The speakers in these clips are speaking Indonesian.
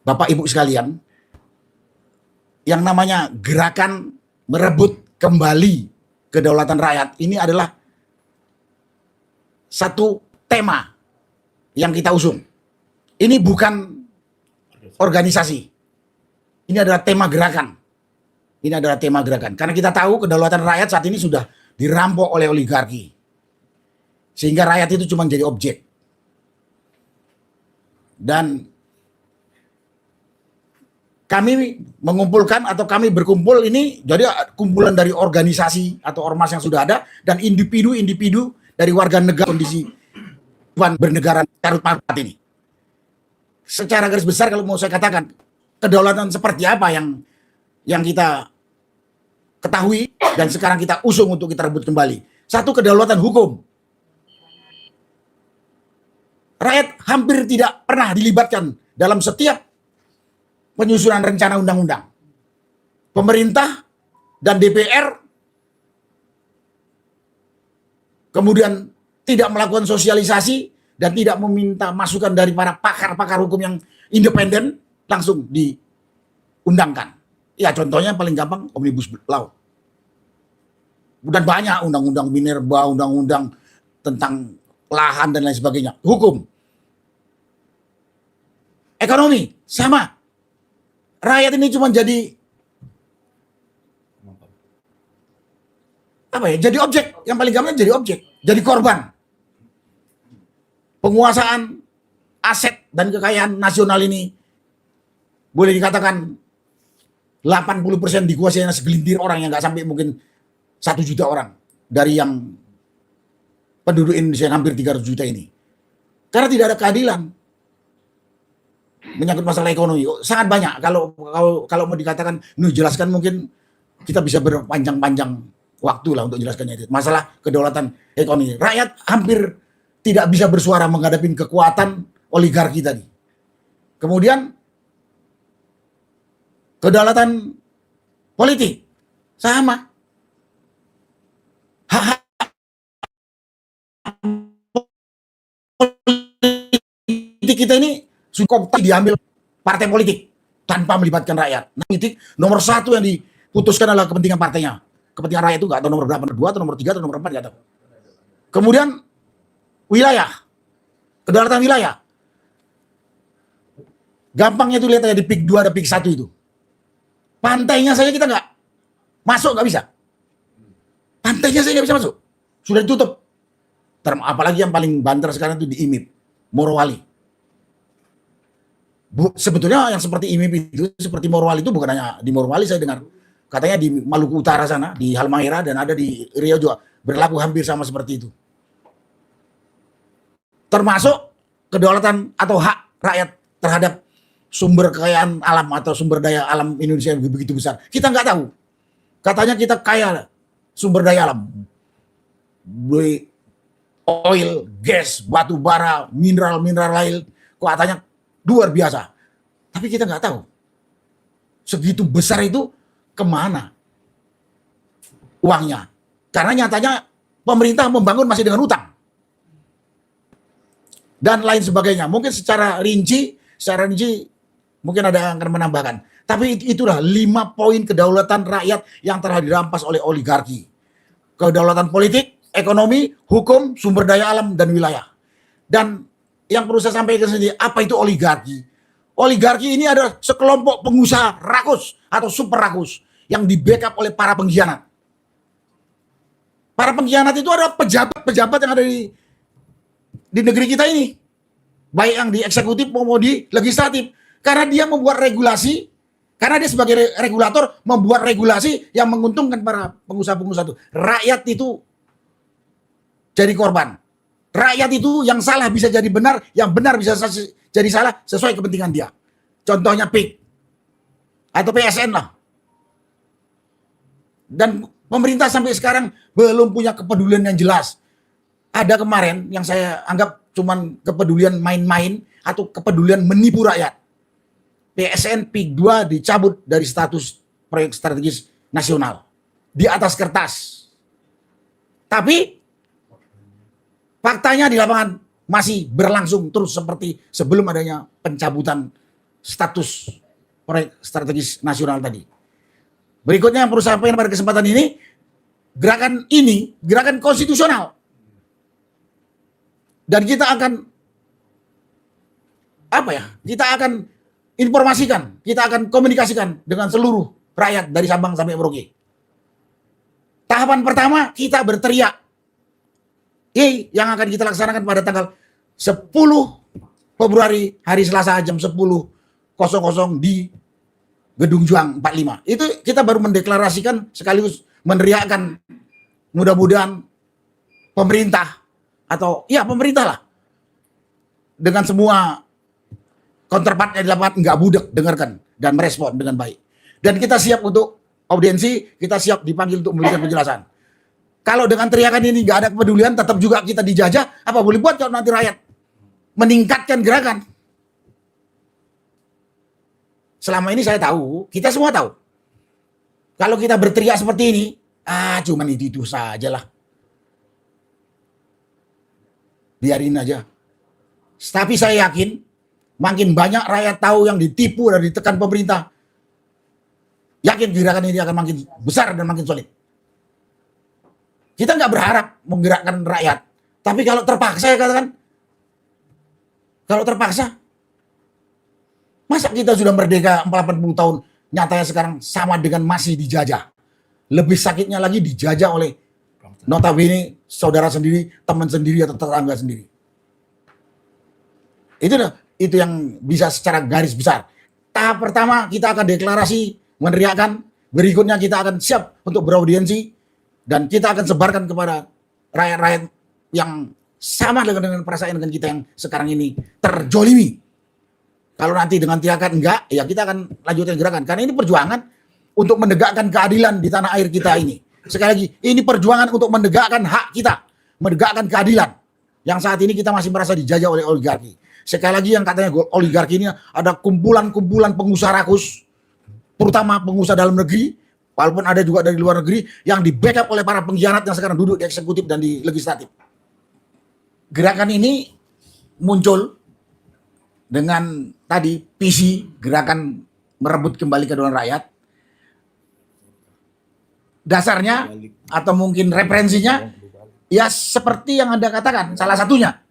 Bapak Ibu sekalian, yang namanya gerakan merebut kembali kedaulatan rakyat ini adalah satu tema yang kita usung. Ini bukan organisasi. Ini adalah tema gerakan. Ini adalah tema gerakan. Karena kita tahu kedaulatan rakyat saat ini sudah dirampok oleh oligarki. Sehingga rakyat itu cuma jadi objek. Dan kami mengumpulkan atau kami berkumpul ini jadi kumpulan dari organisasi atau ormas yang sudah ada dan individu-individu dari warga negara kondisi bernegara carut marut ini. Secara garis besar kalau mau saya katakan kedaulatan seperti apa yang kita ketahui dan sekarang kita usung untuk kita rebut kembali. Satu, kedaulatan hukum. Rakyat hampir tidak pernah dilibatkan dalam setiap penyusunan rencana undang-undang. Pemerintah dan DPR kemudian tidak melakukan sosialisasi dan tidak meminta masukan dari para pakar-pakar hukum yang independen, langsung diundangkan. Ya contohnya paling gampang Omnibus Law. Dan banyak undang-undang minerba, undang-undang tentang lahan dan lain sebagainya. Hukum. Ekonomi, sama. Rakyat ini cuma jadi apa ya? Jadi objek. Yang paling gampang jadi objek, jadi korban. Penguasaan aset dan kekayaan nasional ini boleh dikatakan 80% dikuasai segelintir orang yang nggak sampai mungkin 1 juta orang dari yang penduduk Indonesia yang hampir 300 juta ini. Karena tidak ada keadilan. Menyangkut masalah ekonomi sangat banyak. Kalau mau dikatakan jelaskan mungkin kita bisa berpanjang-panjang waktu lah untuk jelaskannya itu. Masalah kedaulatan ekonomi. Rakyat hampir tidak bisa bersuara menghadapi kekuatan oligarki tadi. Kemudian kedaulatan politik sama. Hak-hak politik kita ini sudah diambil partai politik tanpa melibatkan rakyat. Nah, politik nomor 1 yang diputuskan adalah kepentingan partainya. Kepentingan rakyat itu nggak tahu nomor berapa, nomor 2 atau nomor 3 atau nomor 4 nggak tahu. Kemudian wilayah, kedaulatan wilayah. Gampangnya itu lihat aja di PIK 2 ada PIK 1 itu. Pantainya saja kita nggak masuk, nggak bisa. Pantainya saja nggak bisa masuk, sudah ditutup. Apalagi yang paling banter sekarang itu di IMIP, Morowali. Sebetulnya yang seperti IMIP itu, seperti Morowali itu bukan hanya di Morowali, saya dengar katanya di Maluku Utara sana, di Halmahera, dan ada di Riau juga berlaku hampir sama seperti itu. Termasuk kedaulatan atau hak rakyat terhadap sumber kekayaan alam atau sumber daya alam Indonesia yang begitu besar. Kita nggak tahu. Katanya kita kaya sumber daya alam. Oil, gas, batu bara, mineral lain. Kok katanya luar biasa. Tapi kita nggak tahu. Segitu besar itu kemana uangnya. Karena nyatanya pemerintah membangun masih dengan utang. Dan lain sebagainya. Mungkin secara rinci mungkin ada yang akan menambahkan. Tapi itulah 5 poin kedaulatan rakyat yang telah dirampas oleh oligarki. Kedaulatan politik, ekonomi, hukum, sumber daya alam, dan wilayah. Dan yang perlu saya sampaikan sendiri, apa itu oligarki? Oligarki ini adalah sekelompok pengusaha rakus atau super rakus yang di-backup oleh para pengkhianat. Para pengkhianat itu adalah pejabat-pejabat yang ada di negeri kita ini. Baik yang di eksekutif maupun di legislatif. Karena dia membuat regulasi, karena dia sebagai regulator membuat regulasi yang menguntungkan para pengusaha-pengusaha itu. Rakyat itu jadi korban. Rakyat itu yang salah bisa jadi benar, yang benar bisa jadi salah sesuai kepentingan dia. Contohnya PIK atau PSN lah. Dan pemerintah sampai sekarang belum punya kepedulian yang jelas. Ada kemarin yang saya anggap cuman kepedulian main-main atau kepedulian menipu rakyat. PSN PIK 2 dicabut dari status proyek strategis nasional di atas kertas. Tapi faktanya di lapangan masih berlangsung terus seperti sebelum adanya pencabutan status proyek strategis nasional tadi. Berikutnya yang perlu saya sampaikan pada kesempatan ini, gerakan konstitusional. Dan kita akan kita akan informasikan, kita akan komunikasikan dengan seluruh rakyat dari Sabang sampai Merauke. Tahapan pertama kita berteriak yang akan kita laksanakan pada tanggal 10 Februari hari Selasa jam 10.00 di Gedung Juang 45. Itu kita baru mendeklarasikan sekaligus meneriakkan, mudah-mudahan pemerintah pemerintah lah dengan semua counterpartnya di lapangan nggak budek dengarkan dan merespon dengan baik. Dan kita siap untuk audiensi, kita siap dipanggil untuk memberikan penjelasan. Kalau dengan teriakan ini nggak ada kepedulian, tetap juga kita dijajah, apa boleh buat kalau nanti rakyat meningkatkan gerakan. Selama ini saya tahu, kita semua tahu. Kalau kita berteriak seperti ini, cuman itu saja lah. Biarin aja. Tapi saya yakin, makin banyak rakyat tahu yang ditipu dan ditekan pemerintah. Yakin gerakan ini akan makin besar dan makin solid. Kita nggak berharap menggerakkan rakyat. Tapi kalau terpaksa ya katakan, kalau terpaksa, masa kita sudah merdeka 40 tahun, nyatanya sekarang sama dengan masih dijajah. Lebih sakitnya lagi dijajah oleh notabene saudara sendiri, teman sendiri atau tetangga sendiri. Itu yang bisa secara garis besar. Tahap pertama kita akan deklarasi, meneriakkan. Berikutnya kita akan siap untuk beraudiensi. Dan kita akan sebarkan kepada rakyat-rakyat yang sama dengan perasaan dengan kita yang sekarang ini terjolimi. Kalau nanti dengan teriakan enggak, ya kita akan lanjutkan gerakan. Karena ini perjuangan untuk menegakkan keadilan di tanah air kita ini. Sekali lagi, ini perjuangan untuk menegakkan hak kita, menegakkan keadilan. Yang saat ini kita masih merasa dijajah oleh oligarki. Sekali lagi yang katanya oligarki ini ada kumpulan-kumpulan pengusaha rakus, terutama pengusaha dalam negeri, walaupun ada juga dari luar negeri, yang di backup oleh para pengkhianat yang sekarang duduk di eksekutif dan di legislatif. Gerakan ini muncul dengan tadi visi gerakan merebut kembali kedaulatan rakyat. Dasarnya atau mungkin referensinya ya seperti yang Anda katakan, salah satunya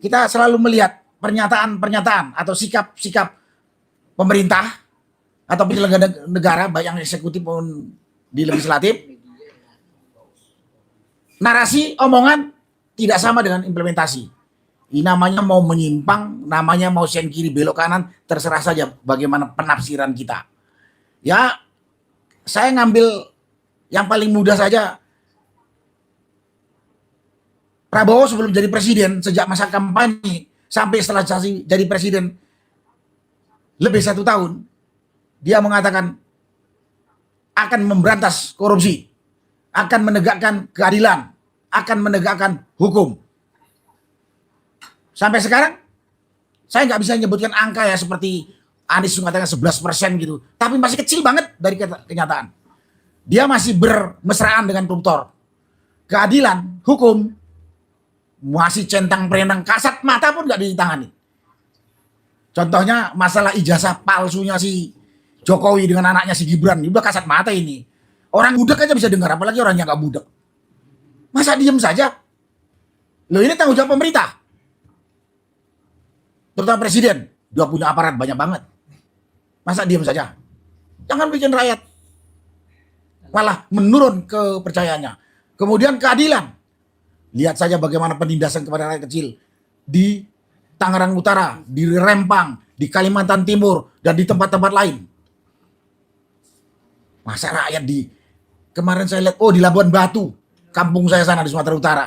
kita selalu melihat pernyataan-pernyataan atau sikap-sikap pemerintah atau penyelenggara negara baik yang eksekutif maupun di legislatif. Narasi omongan tidak sama dengan implementasi. Ini namanya mau menyimpang, namanya mau sen kiri belok kanan, terserah saja bagaimana penafsiran kita. Ya, saya ngambil yang paling mudah saja. Prabowo sebelum jadi presiden, sejak masa kampanye sampai setelah jadi presiden lebih 1 tahun, dia mengatakan akan memberantas korupsi, akan menegakkan keadilan, akan menegakkan hukum. Sampai sekarang, saya nggak bisa menyebutkan angka ya seperti Anies mengatakan 11% gitu, tapi masih kecil banget dari kenyataan. Dia masih bermesraan dengan koruptor. Keadilan, hukum, masih centang perenang, kasat mata pun nggak ditangani. Contohnya masalah ijazah palsunya si Jokowi dengan anaknya si Gibran, udah kasat mata ini. Orang budak aja bisa dengar, apalagi orang yang nggak budak. Masa diem saja? Loh, ini tanggung jawab pemerintah. Terutama presiden, dia punya aparat banyak banget. Masa diem saja? Jangan bikin rakyat malah menurun kepercayaannya. Kemudian keadilan. Lihat saja bagaimana penindasan kepada rakyat kecil di Tangerang Utara, di Rempang, di Kalimantan Timur, dan di tempat-tempat lain. Masa rakyat kemarin saya lihat, di Labuan Batu, kampung saya sana di Sumatera Utara.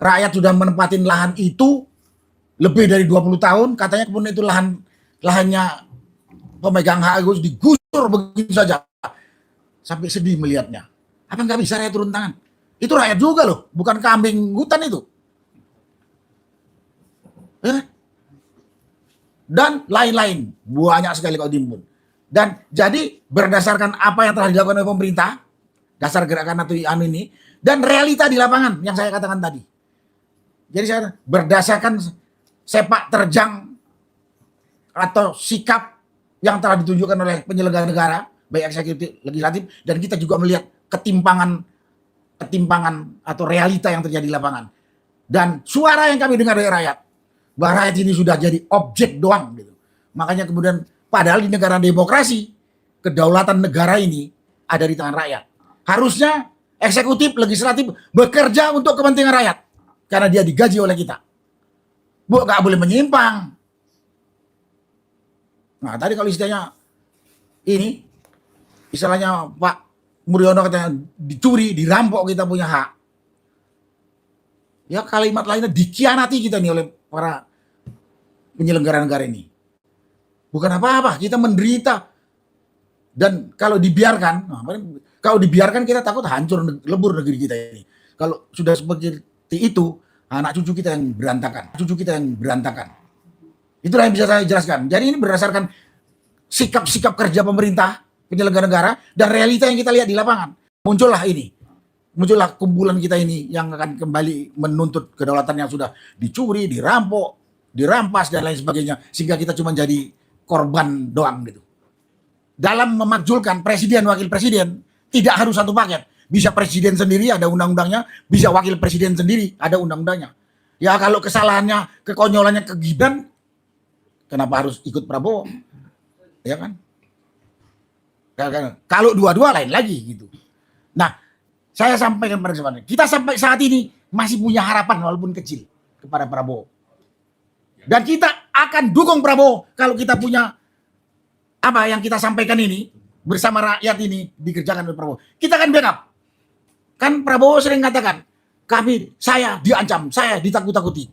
Rakyat sudah menempatin lahan itu lebih dari 20 tahun, katanya kemudian itu lahannya pemegang hak harus digusur begitu saja. Sampai sedih melihatnya. Apa nggak bisa rakyat turun tangan? Itu rakyat juga loh, bukan kambing hutan itu. Ya? Dan lain-lain, banyak sekali kalau dihimpun. Dan jadi berdasarkan apa yang telah dilakukan oleh pemerintah, dasar gerakan atau ini, dan realita di lapangan yang saya katakan tadi. Jadi saya berdasarkan sepak terjang atau sikap yang telah ditunjukkan oleh penyelenggara negara, baik eksekutif, legislatif, dan kita juga melihat ketimpangan atau realita yang terjadi di lapangan. Dan suara yang kami dengar dari rakyat, bahwa rakyat ini sudah jadi objek doang gitu. Makanya kemudian padahal di negara demokrasi, kedaulatan negara ini ada di tangan rakyat. Harusnya eksekutif, legislatif bekerja untuk kepentingan rakyat karena dia digaji oleh kita. Nggak boleh menyimpang. Nah, tadi kalau istilahnya ini, istilahnya Pak Mulyono katanya dicuri, dirampok kita punya hak. Ya kalimat lainnya dikhianati kita nih oleh para penyelenggara negara ini. Bukan apa-apa, kita menderita. Dan kalau dibiarkan, kita takut hancur lebur negeri kita ini. Kalau sudah seperti itu, anak cucu kita yang berantakan. Itulah yang bisa saya jelaskan. Jadi ini berdasarkan sikap-sikap kerja pemerintah, penyelenggara negara, dan realita yang kita lihat di lapangan. Muncullah kumpulan kita ini yang akan kembali menuntut kedaulatan yang sudah dicuri, dirampok, dirampas, dan lain sebagainya. Sehingga kita cuma jadi korban doang gitu. Dalam memakzulkan presiden, wakil presiden, tidak harus satu paket. Bisa presiden sendiri ada undang-undangnya, bisa wakil presiden sendiri ada undang-undangnya. Ya kalau kesalahannya, kekonyolannya ke Gibran, kenapa harus ikut Prabowo? Ya kan? Kalau dua-dua lain lagi gitu. Nah, saya sampaikan pada kesempatan, kita sampai saat ini masih punya harapan walaupun kecil kepada Prabowo. Dan kita akan dukung Prabowo kalau kita punya apa yang kita sampaikan ini bersama rakyat ini dikerjakan oleh Prabowo. Kita akan backup. Kan Prabowo sering katakan, saya diancam, saya ditakut-takuti.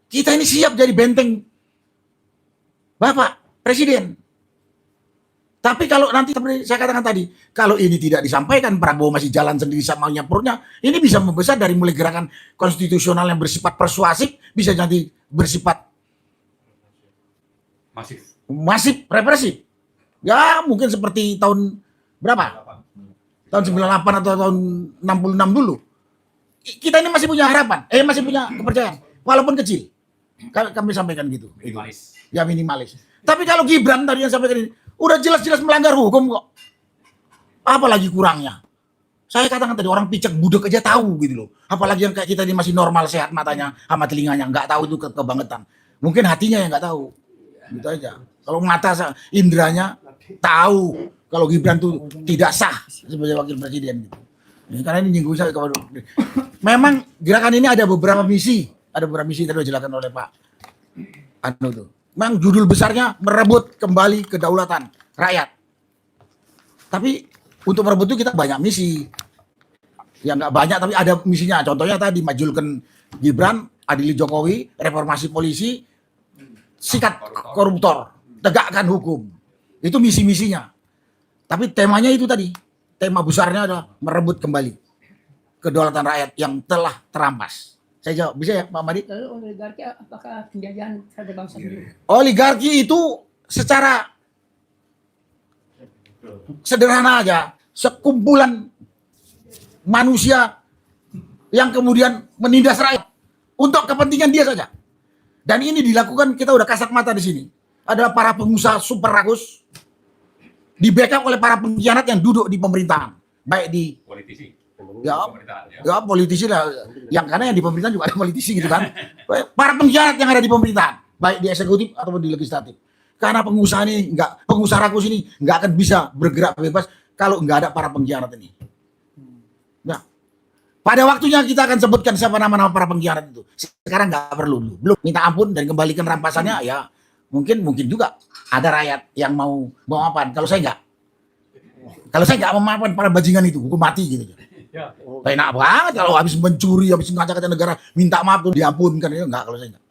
Kita ini siap jadi benteng Bapak Presiden. Tapi kalau nanti seperti saya katakan tadi, kalau ini tidak disampaikan, Prabowo masih jalan sendiri sama perutnya, ini bisa membesar dari mulai gerakan konstitusional yang bersifat persuasif, bisa jadi bersifat masif, represif. Ya mungkin seperti tahun berapa? Tahun 98 atau tahun 66 dulu. Kita ini masih punya harapan, masih punya kepercayaan, walaupun kecil. Kami sampaikan gitu. Minimalis. Ya minimalis. Tapi kalau Gibran tadi yang sampaikan ini, udah jelas-jelas melanggar hukum kok. Apalagi kurangnya? Saya katakan tadi orang picek budek aja tahu gitu loh. Apalagi yang kayak kita ini masih normal, sehat matanya sama telinganya, nggak tahu itu kebangetan. Mungkin hatinya yang nggak tahu. Gitu aja. Kalau mata indranya tahu kalau Gibran tuh tidak sah sebagai wakil presiden gitu. Karena ini nyinggung saya kepada. Memang gerakan ini ada beberapa misi tadi dijelaskan oleh Pak Anu tuh. Memang judul besarnya merebut kembali kedaulatan rakyat. Tapi untuk merebut itu kita banyak misi. Ya nggak banyak tapi ada misinya. Contohnya tadi majulkan Gibran, adili Jokowi, reformasi polisi, sikat koruptor, tegakkan hukum. Itu misi-misinya. Tapi temanya itu tadi. Tema besarnya adalah merebut kembali kedaulatan rakyat yang telah terampas. Saya jawab, bisa ya Pak Madi? Lalu oligarki apakah penjajahan terhadap bangsa sendiri? Oligarki itu secara sederhana aja, sekumpulan manusia yang kemudian menindas rakyat untuk kepentingan dia saja. Dan ini dilakukan, kita udah kasat mata di sini. Adalah para pengusaha super rakus, di backup oleh para pengkhianat yang duduk di pemerintahan, baik di Politisi. Ya politisi lah, yang karena yang di pemerintahan juga ada politisi gitu kan. Para pengkhianat yang ada di pemerintahan, baik di eksekutif ataupun di legislatif. Karena pengusaha rakus ini nggak akan bisa bergerak bebas kalau nggak ada para pengkhianat ini. Nah, pada waktunya kita akan sebutkan siapa nama-nama para pengkhianat itu. Sekarang nggak perlu, belum minta ampun dan kembalikan rampasannya ya. Mungkin juga ada rakyat yang mau maafan. Kalau saya nggak memaafkan para bajingan itu, hukum mati gitu. Ya. Enak banget kalau habis mencuri, habis ngacak-ngacak negara, minta maaf tuh diampunkan. Ya enggak, kalau saya enggak.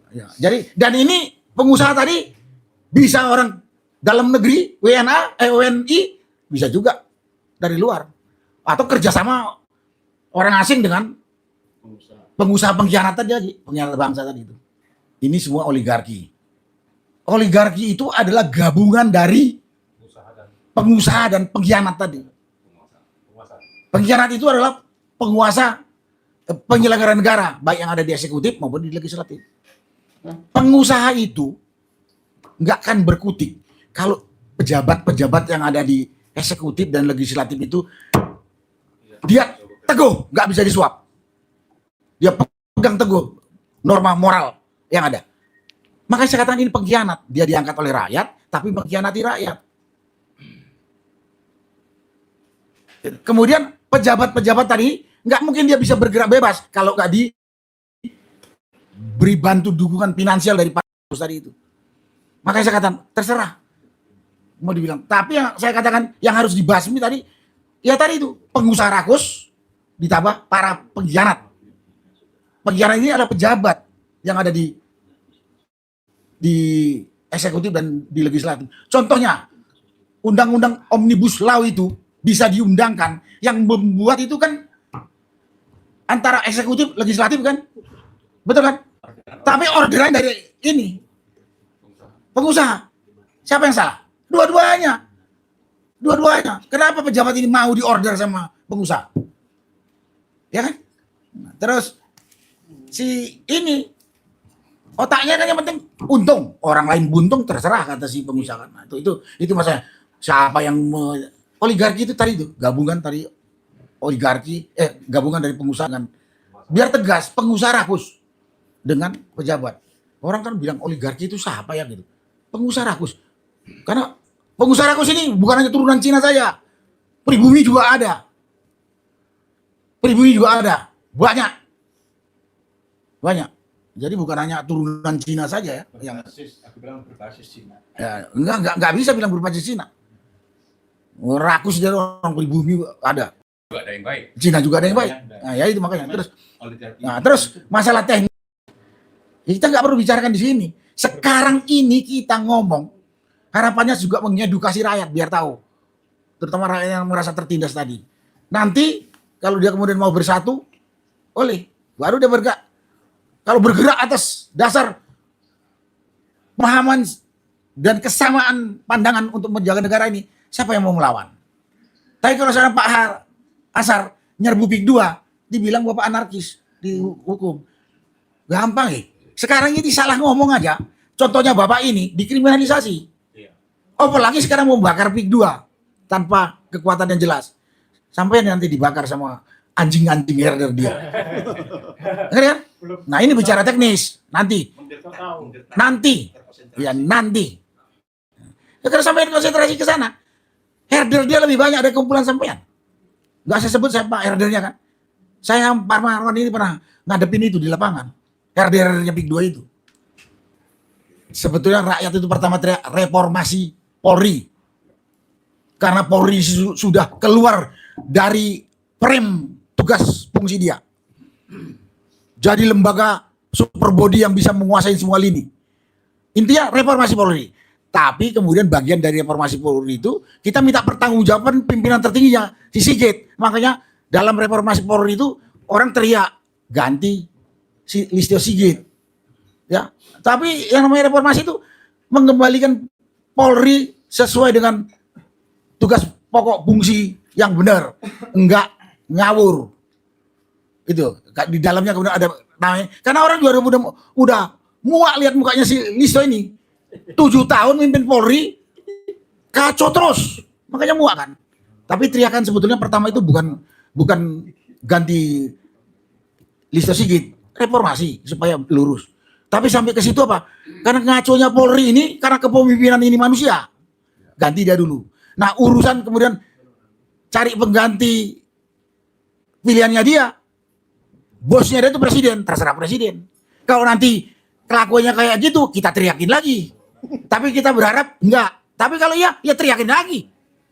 Ya, jadi dan ini pengusaha tadi bisa orang dalam negeri, WNI bisa juga dari luar atau kerjasama orang asing dengan pengusaha pengkhianat tadi, pengkhianat bangsa tadi itu. Ini semua oligarki. Oligarki itu adalah gabungan dari pengusaha dan pengkhianat tadi. Pengkhianat itu adalah penguasa penyelenggara negara, baik yang ada di eksekutif maupun di legislatif. Pengusaha itu nggak akan berkutik kalau pejabat-pejabat yang ada di eksekutif dan legislatif itu dia teguh, nggak bisa disuap. Dia pegang teguh norma moral yang ada. Makanya saya katakan ini pengkhianat. Dia diangkat oleh rakyat, tapi mengkhianati rakyat. Kemudian pejabat-pejabat tadi nggak mungkin dia bisa bergerak bebas kalau nggak diberi bantu dukungan finansial dari Pak tadi itu. Makanya saya katakan terserah mau dibilang. Tapi yang saya katakan yang harus dibasmi tadi, ya tadi itu pengusaha rakus ditambah para pengkhianat. Pengkhianat ini ada pejabat yang ada di eksekutif dan di legislatif. Contohnya undang-undang Omnibus Law itu bisa diundangkan, yang membuat itu kan antara eksekutif legislatif kan, betul kan? Tapi orderan dari ini pengusaha. Siapa yang salah? Dua-duanya. Kenapa pejabat ini mau diorder sama pengusaha? Ya kan? Nah, terus si ini otaknya kan yang penting untung, orang lain buntung terserah kata si pengusaha. Nah, itu masalah. Siapa yang oligarki itu tadi itu gabungan tadi oligarki gabungan dari pengusaha kan. Biar tegas, pengusaha rakus dengan pejabat. Orang kan bilang oligarki itu siapa ya gitu. Pengusaha rakus. Karena pengusaha rakus ini bukan hanya turunan Cina saja. Pribumi juga ada. Banyak. Jadi bukan hanya turunan Cina saja ya. Aku bilang berbasis Cina. Ya, enggak bisa bilang berbasis Cina. Rakus dari orang pribumi ada. Juga ada yang baik. Cina juga ada yang baik. Nah, ya itu makanya. Terus masalah teknis kita nggak perlu bicarakan di sini. Sekarang ini kita ngomong harapannya juga mengedukasi rakyat biar tahu, terutama rakyat yang merasa tertindas tadi. Nanti kalau dia kemudian mau bersatu, baru dia bergerak. Kalau bergerak atas dasar pemahaman dan kesamaan pandangan untuk menjaga negara ini, siapa yang mau melawan? Tapi kalau sekarang Pak Asar nyerbu PIK 2, dibilang Bapak anarkis di hukum. Gampang ya. Sekarang ini salah ngomong aja. Contohnya Bapak ini dikriminalisasi. Apalagi sekarang mau bakar PIK 2 tanpa kekuatan yang jelas. Sampai nanti dibakar sama anjing-anjing herder dia. Ngerti kan? Nah ini bicara teknis. Nanti. Ya nanti. Ya, karena sampai konsentrasi ke sana. Herder dia lebih banyak dari kumpulan sampean. Gak saya sebut saya Pak herdernya kan. Saya Pak Marwan ini pernah ngadepin itu di lapangan. Herdernya PIK 2 itu. Sebetulnya rakyat itu pertama teriak reformasi Polri. Karena Polri sudah keluar dari frame tugas fungsi dia. Jadi lembaga super body yang bisa menguasai semua lini. Intinya reformasi Polri. Tapi kemudian bagian dari reformasi Polri itu kita minta pertanggungjawaban pimpinan tertingginya si Sigit. Makanya dalam reformasi Polri itu orang teriak ganti si Listio Sigit. Ya, tapi yang namanya reformasi itu mengembalikan Polri sesuai dengan tugas pokok fungsi yang benar, enggak ngawur. Itu di dalamnya kemudian ada namanya. Karena orang juga udah muak lihat mukanya si Listio ini. 7 tahun mimpin Polri kacau terus. Makanya muak kan. Tapi teriakan sebetulnya pertama itu bukan ganti Listio Sigit, reformasi supaya lurus. Tapi sampai ke situ apa? Karena ngaconya Polri ini karena kepemimpinan ini manusia. Ganti dia dulu. Nah, urusan kemudian cari pengganti pilihannya dia. Bosnya dia itu presiden, terserah presiden. Kalau nanti kelakuannya kayak gitu, kita teriakin lagi. Tapi kita berharap enggak. Tapi kalau iya, ya teriakin lagi.